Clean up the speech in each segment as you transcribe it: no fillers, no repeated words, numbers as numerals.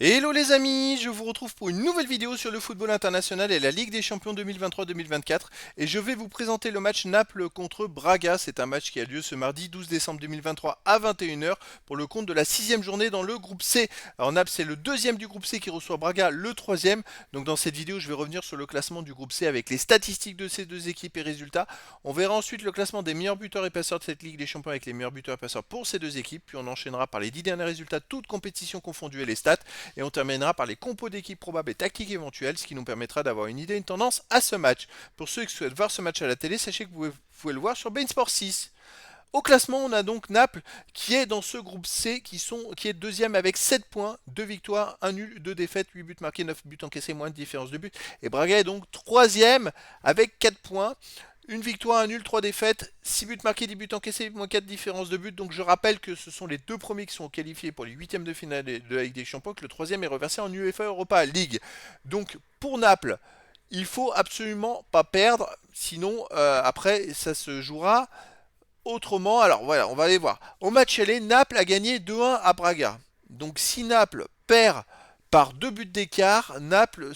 Hello les amis, je vous retrouve pour une nouvelle vidéo sur le football international et la Ligue des Champions 2023-2024 et je vais vous présenter le match Naples contre Braga. C'est un match qui a lieu ce mardi 12 décembre 2023 à 21h pour le compte de la sixième journée dans le groupe C. Alors Naples c'est le deuxième du groupe C qui reçoit Braga le troisième. Donc dans cette vidéo je vais revenir sur le classement du groupe C avec les statistiques de ces deux équipes et résultats. On verra ensuite le classement des meilleurs buteurs et passeurs de cette Ligue des Champions avec les meilleurs buteurs et passeurs pour ces deux équipes. Puis on enchaînera par les 10 derniers résultats, toutes compétitions confondues et les stats. Et on terminera par les compos d'équipes probables et tactiques éventuelles, ce qui nous permettra d'avoir une idée, une tendance à ce match. Pour ceux qui souhaitent voir ce match à la télé, sachez que vous pouvez le voir sur BeIN Sport 6. Au classement, on a donc Naples qui est dans ce groupe C, qui est deuxième avec 7 points, 2 victoires, 1 nul, 2 défaites, 8 buts marqués, 9 buts encaissés, moins de différence de but. Et Braga est donc troisième avec 4 points. Une victoire, un nul, 3 défaites, 6 buts marqués, 10 buts encaissés, moins 4 différences de but. Donc je rappelle que ce sont les deux premiers qui sont qualifiés pour les huitièmes de finale de la Ligue des Champions, que le troisième est reversé en UEFA Europa League. Donc pour Naples, il faut absolument pas perdre, sinon après ça se jouera autrement. Alors voilà, on va aller voir. Au match aller, Naples a gagné 2-1 à Braga. Donc si Naples perd par 2 buts d'écart, Naples ne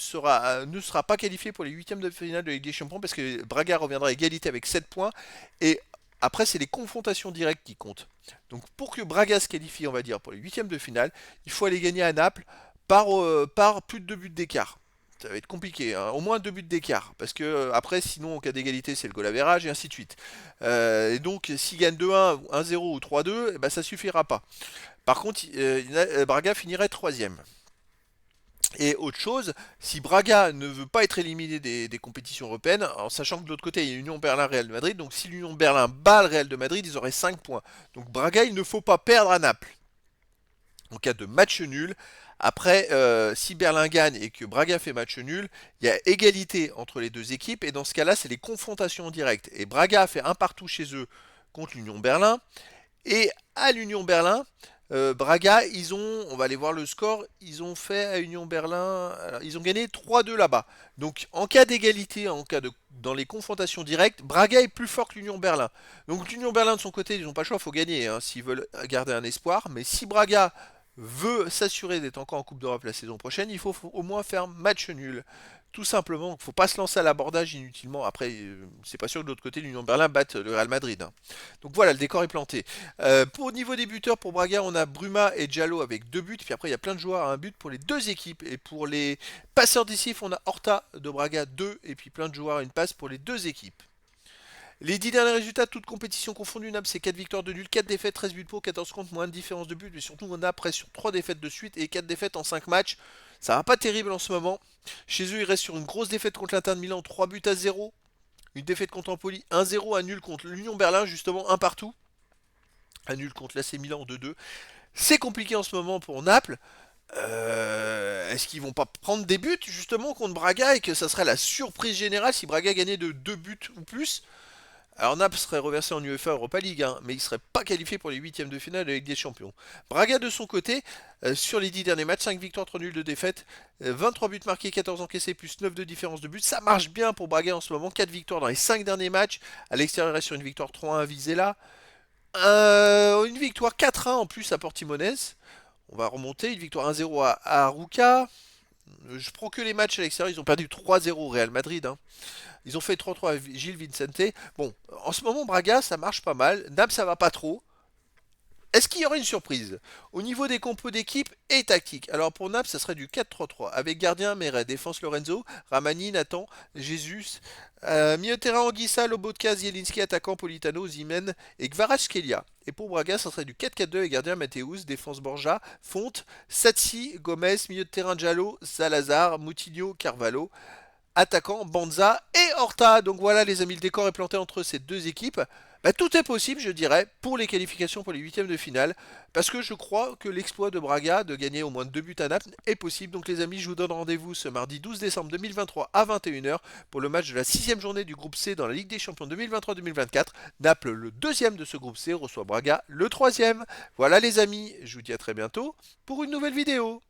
sera pas qualifié pour les huitièmes de finale de Ligue des Champions parce que Braga reviendra à égalité avec 7 points. Et après, c'est les confrontations directes qui comptent. Donc pour que Braga se qualifie, on va dire, pour les huitièmes de finale, il faut aller gagner à Naples par plus de 2 buts d'écart. Ça va être compliqué, hein. Au moins 2 buts d'écart, parce que après, sinon, en cas d'égalité, c'est le goal average, et ainsi de suite. Et donc, s'il gagne 2-1, 1-0 ou 3-2, eh ben, ça suffira pas. Par contre, Braga finirait troisième. Et autre chose, si Braga ne veut pas être éliminé des compétitions européennes, en sachant que de l'autre côté il y a Union Berlin-Real de Madrid, donc si l'Union Berlin bat le Real de Madrid, ils auraient 5 points. Donc Braga, il ne faut pas perdre à Naples. En cas de match nul, après, si Berlin gagne et que Braga fait match nul, il y a égalité entre les deux équipes, et dans ce cas-là, c'est les confrontations directes. Et Braga a fait un partout chez eux contre l'Union Berlin, et à l'Union Berlin, Braga, on va aller voir le score, ils ont fait à Union Berlin, alors, ils ont gagné 3-2 là-bas. Donc en cas d'égalité, dans les confrontations directes, Braga est plus fort que l'Union Berlin. Donc l'Union Berlin de son côté, ils n'ont pas le choix, il faut gagner hein, s'ils veulent garder un espoir. Mais si Braga veut s'assurer d'être encore en Coupe d'Europe la saison prochaine, il faut au moins faire match nul. Tout simplement, il ne faut pas se lancer à l'abordage inutilement. Après, c'est pas sûr que de l'autre côté, l'Union Berlin batte le Real Madrid, hein. Donc voilà, le décor est planté. Pour au niveau des buteurs, pour Braga, on a Bruma et Diallo avec 2 buts. Puis après, il y a plein de joueurs à un but pour les deux équipes. Et pour les passeurs décisifs, on a Horta de Braga 2. Et puis plein de joueurs à une passe pour les deux équipes. Les 10 derniers résultats, toutes compétitions confondues, Naples c'est 4 victoires de nul, 4 défaites, 13 buts pour, 14 contre, moins de différence de but. Mais surtout, on a presque 3 défaites de suite et 4 défaites en 5 matchs. Ça va pas terrible en ce moment. Chez eux, ils restent sur une grosse défaite contre l'Inter de Milan, 3 buts à 0. Une défaite contre Empoli, 1-0, un nul contre l'Union Berlin, justement, un partout. Un nul contre l'AC Milan 2-2. C'est compliqué en ce moment pour Naples. Est-ce qu'ils vont pas prendre des buts justement contre Braga et que ça serait la surprise générale si Braga gagnait de 2 buts ou plus? Alors Naples serait reversé en UEFA Europa League, hein, mais il ne serait pas qualifié pour les huitièmes de finale de la Ligue des Champions. Braga de son côté, sur les 10 derniers matchs, 5 victoires, 3 nuls, 2 défaites, 23 buts marqués, 14 encaissés, plus 9 de différence de but. Ça marche bien pour Braga en ce moment, 4 victoires dans les 5 derniers matchs. À l'extérieur, il reste sur une victoire 3-1 à Vizela. Une victoire 4-1 en plus à Portimonense. On va remonter, une victoire 1-0 à Arouca. Je prends que les matchs à l'extérieur, ils ont perdu 3-0 au Real Madrid, hein. Ils ont fait 3-3 à Gilles Vicente. Bon, en ce moment, Braga, ça marche pas mal. Naples, ça va pas trop. Est-ce qu'il y aurait une surprise au niveau des compos d'équipe et tactique? Alors pour Naples, ça serait du 4-3-3 avec gardien Meret, défense Lorenzo, Ramani, Nathan, Jesus, milieu de terrain Anguissa, Lobotka, Zielinski, attaquant Politano, Zimen et Kvaratskhelia. Et pour Braga, ça serait du 4-4-2 avec gardien Mathéus, défense Borja, Fonte, Satsi, Gomez, milieu de terrain Diallo, Salazar, Moutinho, Carvalho, attaquant Banza et Horta. Donc voilà les amis, le décor est planté entre ces deux équipes. Bah, tout est possible, je dirais, pour les qualifications pour les huitièmes de finale, parce que je crois que l'exploit de Braga de gagner au moins 2 buts à Naples est possible. Donc les amis, je vous donne rendez-vous ce mardi 12 décembre 2023 à 21h pour le match de la sixième journée du groupe C dans la Ligue des Champions 2023-2024. Naples, le deuxième de ce groupe C, reçoit Braga, le troisième. Voilà les amis, je vous dis à très bientôt pour une nouvelle vidéo.